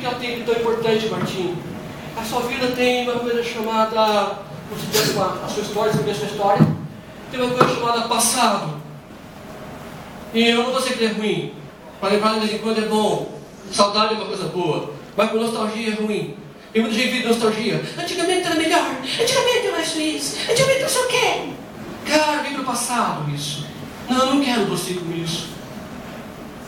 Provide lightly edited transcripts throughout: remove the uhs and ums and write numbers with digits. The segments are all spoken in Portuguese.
que ela tem de tão importante, Martim? A sua vida tem uma coisa chamada, considerando a sua história, saber a sua história, tem uma coisa chamada passado. E eu não vou dizer que é ruim. Para lembrar de vez em quando é bom. Saudade é uma coisa boa. Mas com nostalgia é ruim. E muita gente vive de nostalgia. Antigamente era melhor. Antigamente eu acho isso. Antigamente eu sei o quê. Cara, vem pro passado isso. Não, eu não quero você com isso.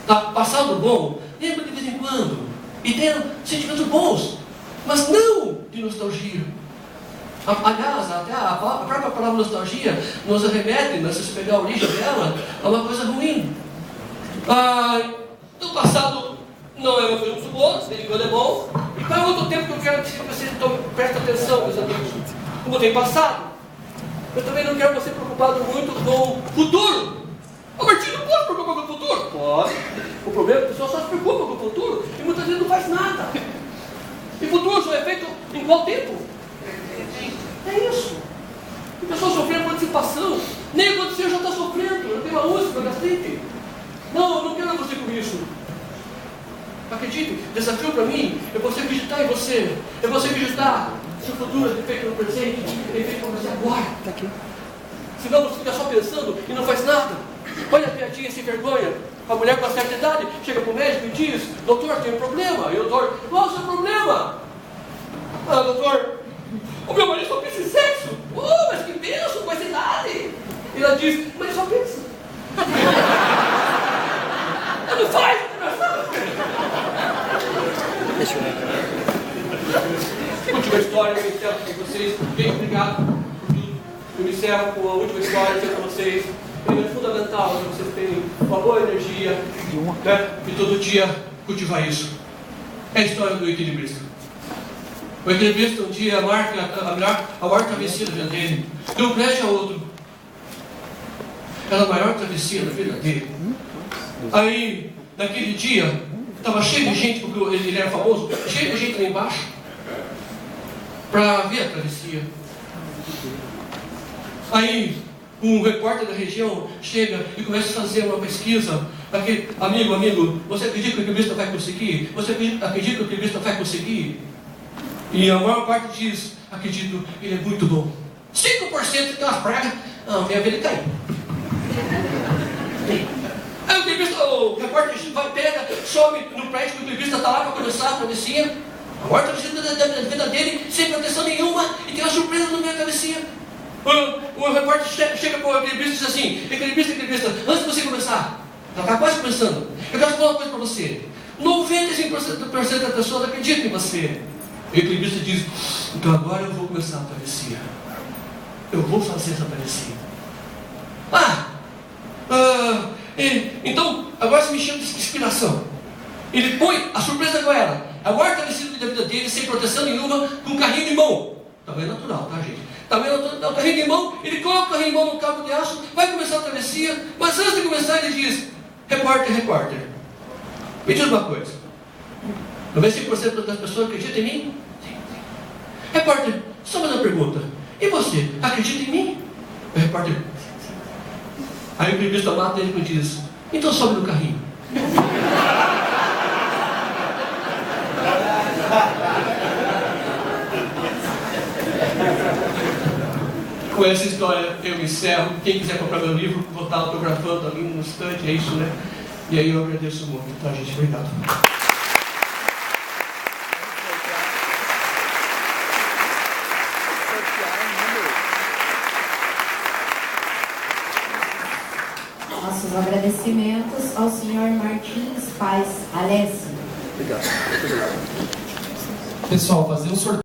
Tá? Passado bom, lembra de vez em quando. E tenha sentimentos bons. Mas não de nostalgia. Aliás, até a própria palavra nostalgia nos remete, se você pegar a origem dela, a uma coisa ruim. O passado não é uma coisa muito boa, de vez em quando é bom. E qual é outro tempo que eu quero que você preste atenção, meus amigos? Como tem passado, eu também não quero você preocupado muito com o futuro. Martinho, não pode se preocupar com o futuro? Pode. O problema é que a pessoa só se preocupa com o futuro e muitas vezes não faz nada. E futuro só é feito em qual tempo? É isso. A pessoa sofrendo com antecipação. Nem aconteceu, já está sofrendo. Eu tenho uma úlcera, gastrite. Não, eu não quero você com isso. Acredite, desafio para mim é você acreditar em você. É você acreditar se o futuro é feito no presente, é feito para você agora. Está aqui. Senão você fica só pensando e não faz nada. Olha a piadinha sem vergonha. A mulher com uma certa idade chega para o médico e diz: doutor, tem um problema. E o doutor: qual é o seu problema? Doutor, o meu marido só pensa em sexo. Mas que bênção com essa idade. E ela diz: mas ele só pensa. Não faz, deixa eu ver. Última história que eu encerro com vocês. Bem obrigado por tudo. Eu me encerro com a última história que eu para vocês. É fundamental que vocês tenham uma boa energia, né? E todo dia cultivar isso. É a história do equilibrista. O equilibrista um dia marca a maior travessia da vida dele. De um prédio a outro. Era a maior travessia da vida dele. Aí, naquele dia, estava cheio de gente, porque ele era famoso, cheio de gente lá embaixo, para ver a travessia. Aí, um repórter da região chega e começa a fazer uma pesquisa. Aquele, amigo, você acredita que o equilibrista vai conseguir? Você acredita que o equilibrista vai conseguir? E a maior parte diz: acredito, ele é muito bom. 5% tem umas pragas, minha vida caiu. Aí o repórter vai, pega, sobe no prédio que o equilibrista está lá para começar a travessia. A maior travessia da vida dele, sem proteção nenhuma, e tem uma surpresa no meio da travessia. O repórter chega para o equilibrista e diz assim: equilibrista, antes de você começar, já está quase começando, eu quero falar uma coisa para você. 95% das pessoas acreditam em você. O equilibrista diz: então agora eu vou começar a travessia. Eu vou fazer essa travessia. Então, agora você me chama de inspiração. Ele põe, a surpresa qual era? A maior travessia da vida dele, sem proteção nenhuma, com um carrinho de mão. Também natural, tá, gente? Também natural, o carrinho de mão, ele coloca o carrinho de mão no cabo de aço, vai começar a travessia, mas antes de começar ele diz: repórter, me diz uma coisa. 95% das pessoas acreditam em mim? Sim. Repórter, só mais uma pergunta. E você, acredita em mim? O repórter: aí o equilibrista mata ele e diz: então sobe no carrinho. Com essa história eu encerro. Quem quiser comprar meu livro, vou estar autografando ali no estante, é isso, né? E aí eu agradeço muito, tá, gente? Obrigado. Nossos agradecimentos ao senhor Martins Paz Alessio. Obrigado. Pessoal, fazer um sorteio.